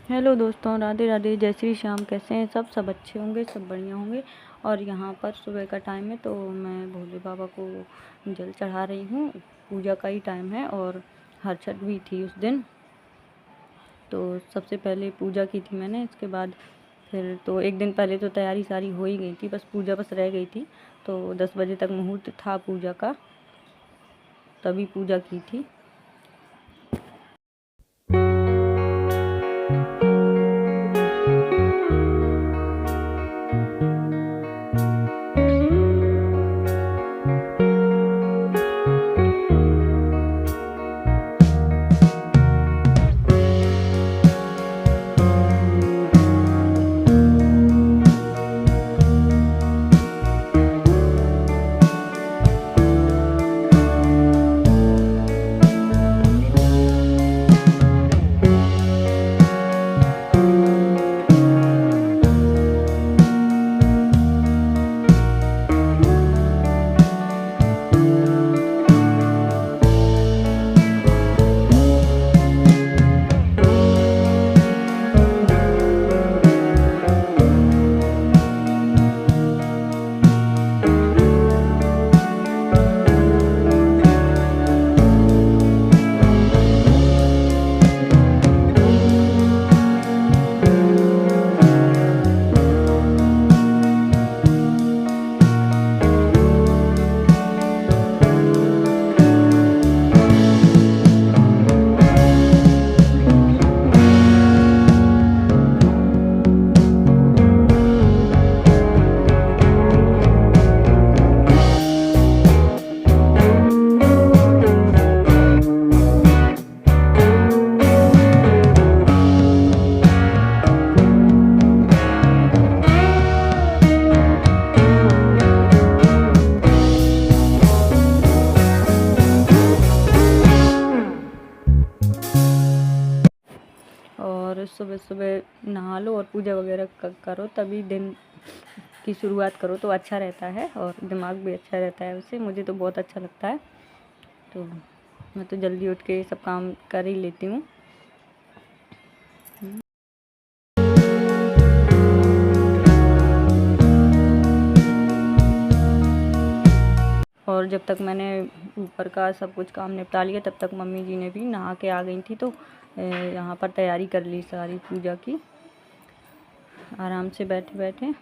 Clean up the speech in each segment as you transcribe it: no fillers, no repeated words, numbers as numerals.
Hello दोस्तों, राधे राधे, जय श्री श्याम। कैसे हैं सब अच्छे होंगे, सब बढ़िया होंगे। और यहाँ पर सुबह का टाइम है तो मैं भोले बाबा को जल चढ़ा रही हूँ। पूजा का ही टाइम है और हरछठ भी थी उस दिन, तो सबसे पहले पूजा की थी मैंने। इसके बाद फिर तो एक दिन पहले तो तैयारी सारी हो ही गई थी, बस पूजा बस रह गई थी। तो 10 बजे तक मुहूर्त था पूजा का, तभी पूजा की थी। और सुबह सुबह नहा लो और पूजा वगैरह करो, तभी दिन की शुरुआत करो तो अच्छा रहता है और दिमाग भी अच्छा रहता है। उससे मुझे तो बहुत अच्छा लगता है, तो मैं तो जल्दी उठ के सब काम कर ही लेती हूँ। और जब तक मैंने ऊपर का सब कुछ काम निपटा लिया, तब तक मम्मी जी ने भी नहा के आ गई थी, तो यहाँ पर तैयारी कर ली सारी पूजा की, आराम से बैठे बैठे।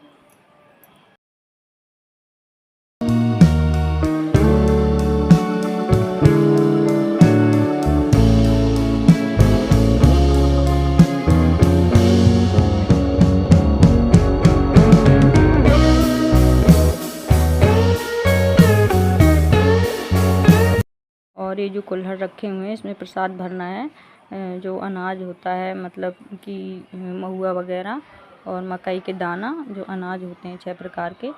और ये जो कुल्हड़ रखे हुए हैं, इसमें प्रसाद भरना है। जो अनाज होता है, मतलब कि महुआ वगैरह और मकई के दाना, जो अनाज होते हैं 6 प्रकार के,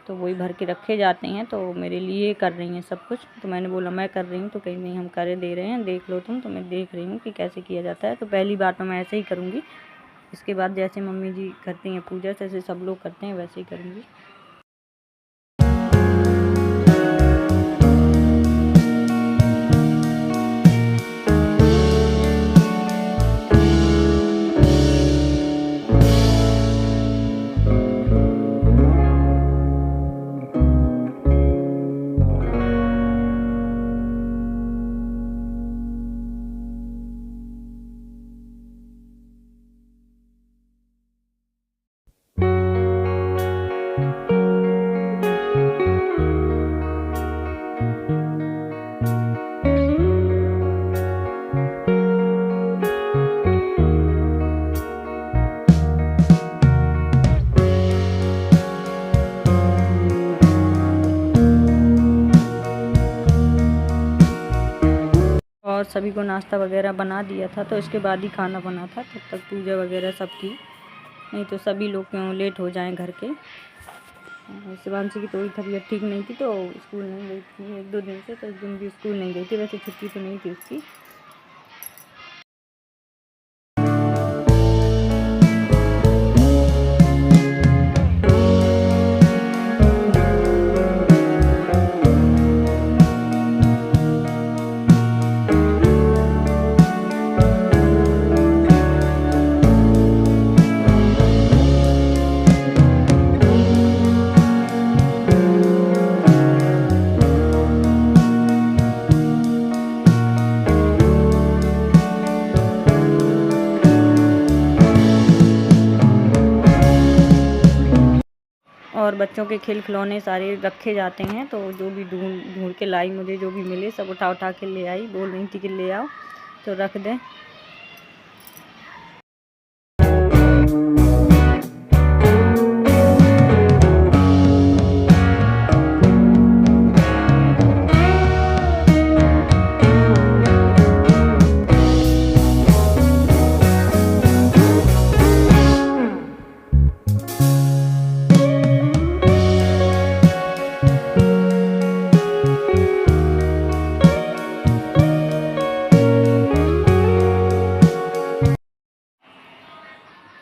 तो वही भर के रखे जाते हैं। तो मेरे लिए कर रही हैं सब कुछ, तो मैंने बोला मैं कर रही हूँ, तो कहीं नहीं हम करे दे रहे हैं, देख लो तुम। तो मैं देख रही हूँ कि कैसे किया जाता है। तो पहली बार तो मैं ऐसे ही करूँगी, इसके बाद जैसे मम्मी जी करती हैं पूजा, जैसे सब लोग करते हैं वैसे ही करूँगी। और सभी को नाश्ता वगैरह बना दिया था, तो इसके बाद ही खाना बना था, तब तक पूजा वगैरह सब की। नहीं तो सभी लोग क्यों लेट हो जाएं घर के। शिवांशी की थोड़ी तबीयत ठीक नहीं थी, तो स्कूल नहीं गई थी 1-2 दिन से, तो उस दिन भी स्कूल नहीं गई थी। वैसे छुट्टी तो नहीं थी उसकी। और बच्चों के खिलौने सारे रखे जाते हैं। तो जो भी ढूंढ ढूंढ के लाई, मुझे जो भी मिले सब उठा उठा के ले आई। बोल रही थी कि ले आओ तो रख दें।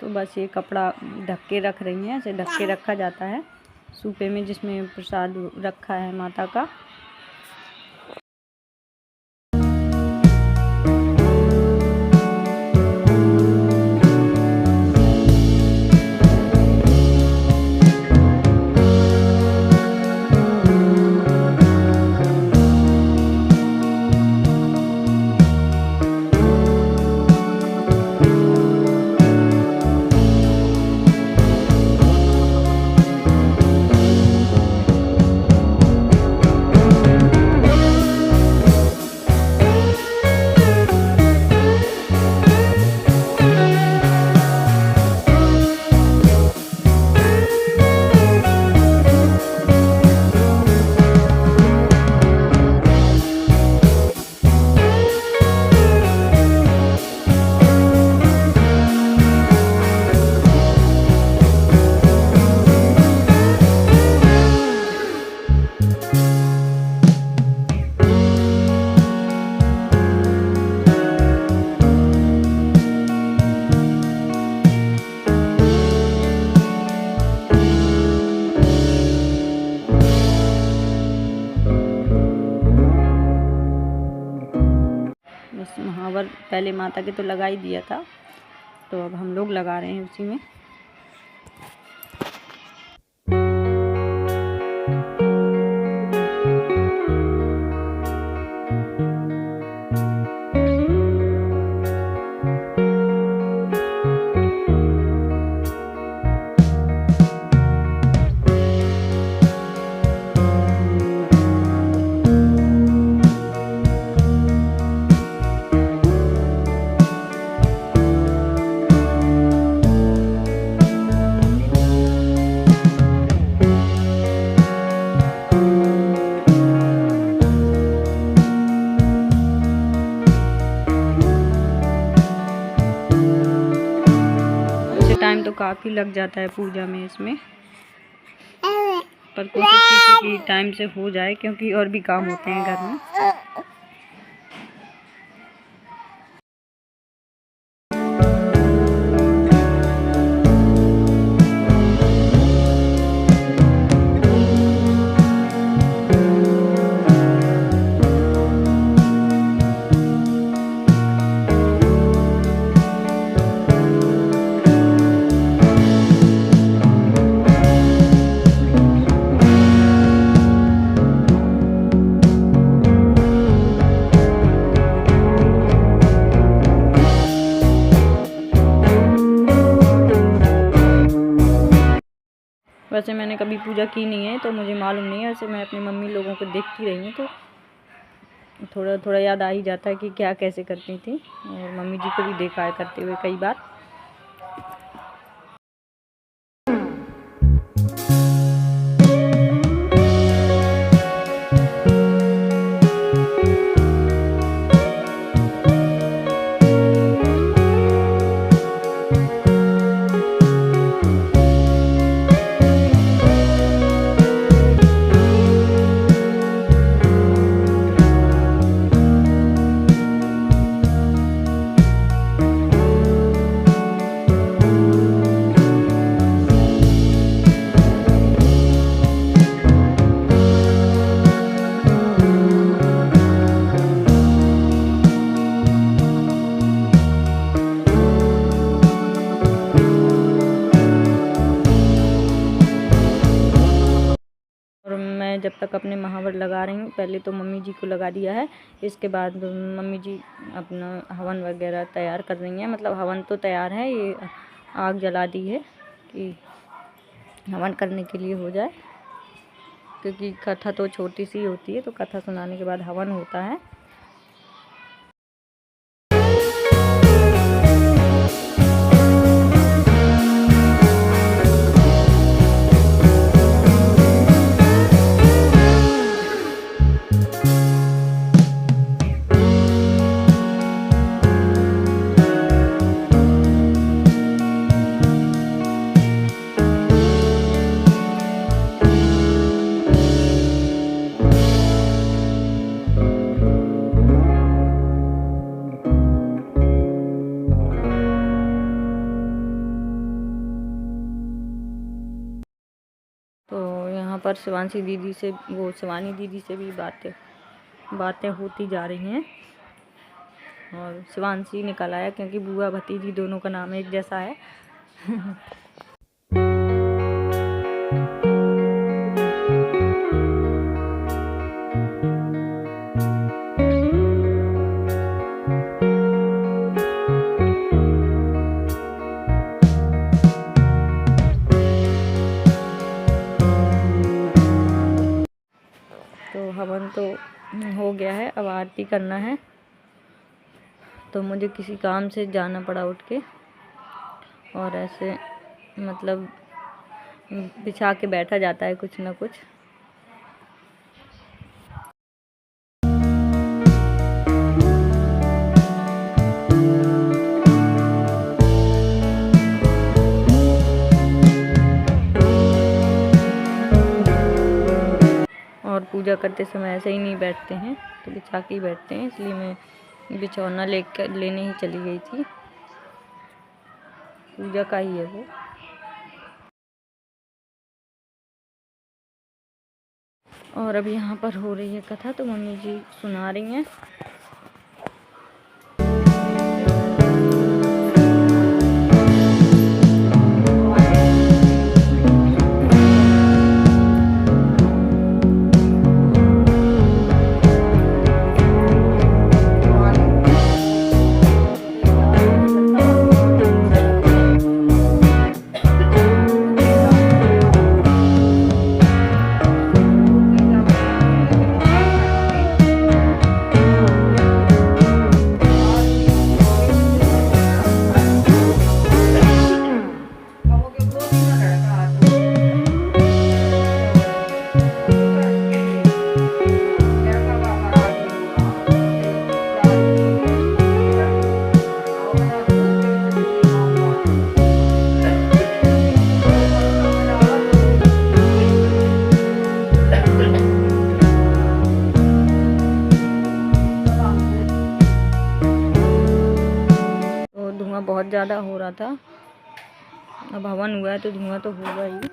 तो बस ये कपड़ा ढक के रख रही हैं। इसे ढक के रखा जाता है सूपे में जिसमें प्रसाद रखा है माता का। महावर पहले माता के तो लगा ही दिया था, तो अब हम लोग लगा रहे हैं उसी में। टाइम तो काफ़ी लग जाता है पूजा में इसमें, पर कोशिश कीजिए कि टाइम से हो जाए क्योंकि और भी काम होते हैं घर में। वैसे मैंने कभी पूजा की नहीं है तो मुझे मालूम नहीं है। वैसे मैं अपनी मम्मी लोगों को देखती रही हूँ तो थोड़ा थोड़ा याद आ ही जाता है कि क्या कैसे करती थी, और मम्मी जी को भी देखा है करते हुए कई बार। मैं जब तक अपने महावर लगा रही हूँ, पहले तो मम्मी जी को लगा दिया है। इसके बाद मम्मी जी अपना हवन वगैरह तैयार कर रही हैं। मतलब हवन तो तैयार है, ये आग जला दी है कि हवन करने के लिए हो जाए, क्योंकि कथा तो छोटी सी होती है, तो कथा सुनाने के बाद हवन होता है। तो यहाँ पर शिवानी दीदी से भी बातें होती जा रही हैं। और शिवांशी निकल आया, क्योंकि बुआ भतीजी दोनों का नाम एक जैसा है। तो हवन तो हो गया है, अब आरती करना है। तो मुझे किसी काम से जाना पड़ा उठ के, और ऐसे मतलब बिछा के बैठा जाता है कुछ ना कुछ। और पूजा करते समय ऐसे ही नहीं बैठते हैं, तो बिछा के ही बैठते हैं, इसलिए मैं बिछौना लेने ही चली गई थी। पूजा का ही है वो। और अब यहाँ पर हो रही है कथा, तो मम्मी जी सुना रही हैं। धुआं बहुत ज़्यादा हो रहा था। अब हवन हुआ है तो धुआं तो होगा ही।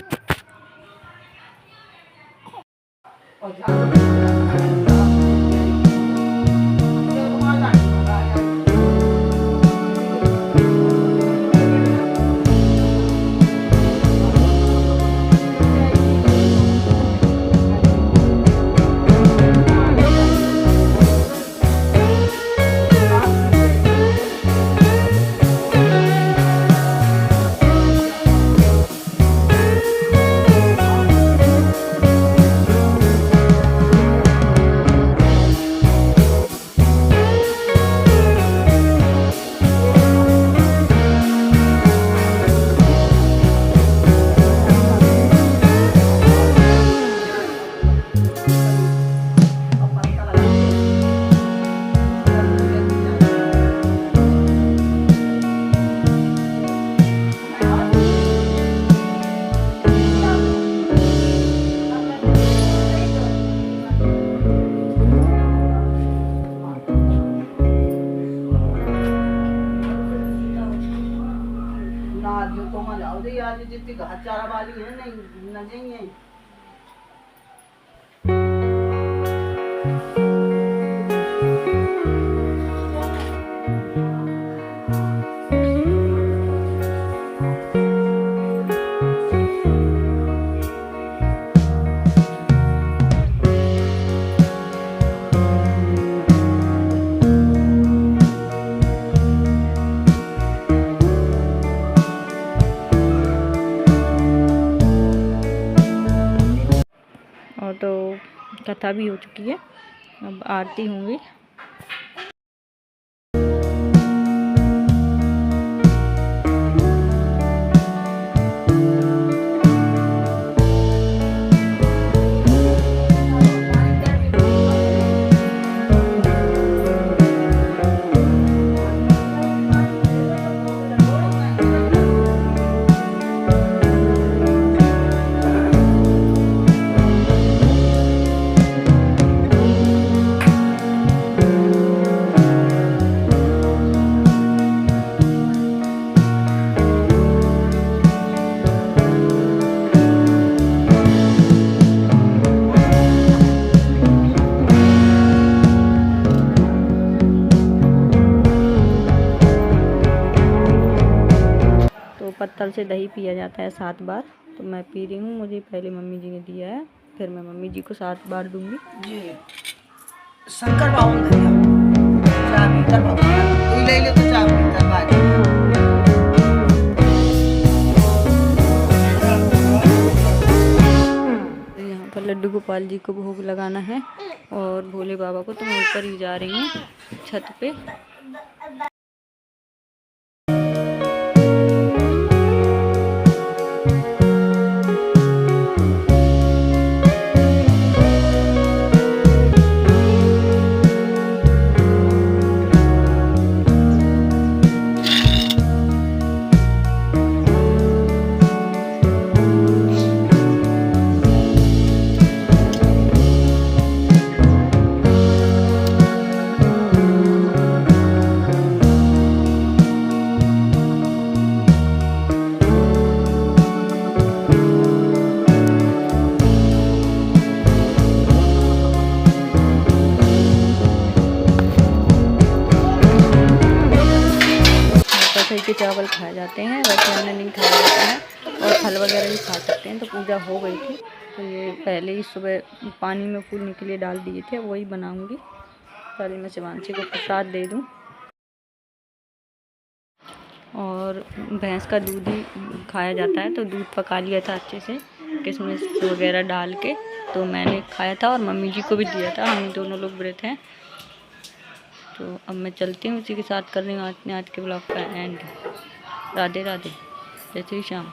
आज जितनी घास चारा वाली है नहीं न जाइए। कथा भी हो चुकी है, अब आरती होंगी। पत्तल से दही पिया जाता है 7 बार, तो मैं पी रही हूँ। मुझे पहले मम्मी जी ने दिया है, फिर मैं मम्मी जी को 7 बार दूंगी। जी शंकर बाबू चाय पीकर बाबू ले ले तो चाय पीकर बाजी। यहाँ पर लड्डू गोपाल जी को भोग लगाना है और भोले बाबा को, तो मैं ऊपर ही जा रही हूँ छत पे। कसाई के चावल खाए जाते हैं, वैसे अन्न नहीं खाया जाता है, और फल वगैरह भी खा सकते हैं। तो पूजा हो गई थी, तो ये पहले ही सुबह पानी में फूलने के लिए डाल दिए थे, वही बनाऊंगी। पहले मैं शिवांशी को प्रसाद दे दूं। और भैंस का दूध ही खाया जाता है, तो दूध पका लिया था अच्छे से किशमिश वगैरह डाल के, तो मैंने खाया था और मम्मी जी को भी दिया था। हम दोनों लोग व्रत हैं। तो अब मैं चलती हूँ, उसी के साथ कर रही हूँ आज के ब्लॉग का एंड। राधे राधे, जय श्री श्याम।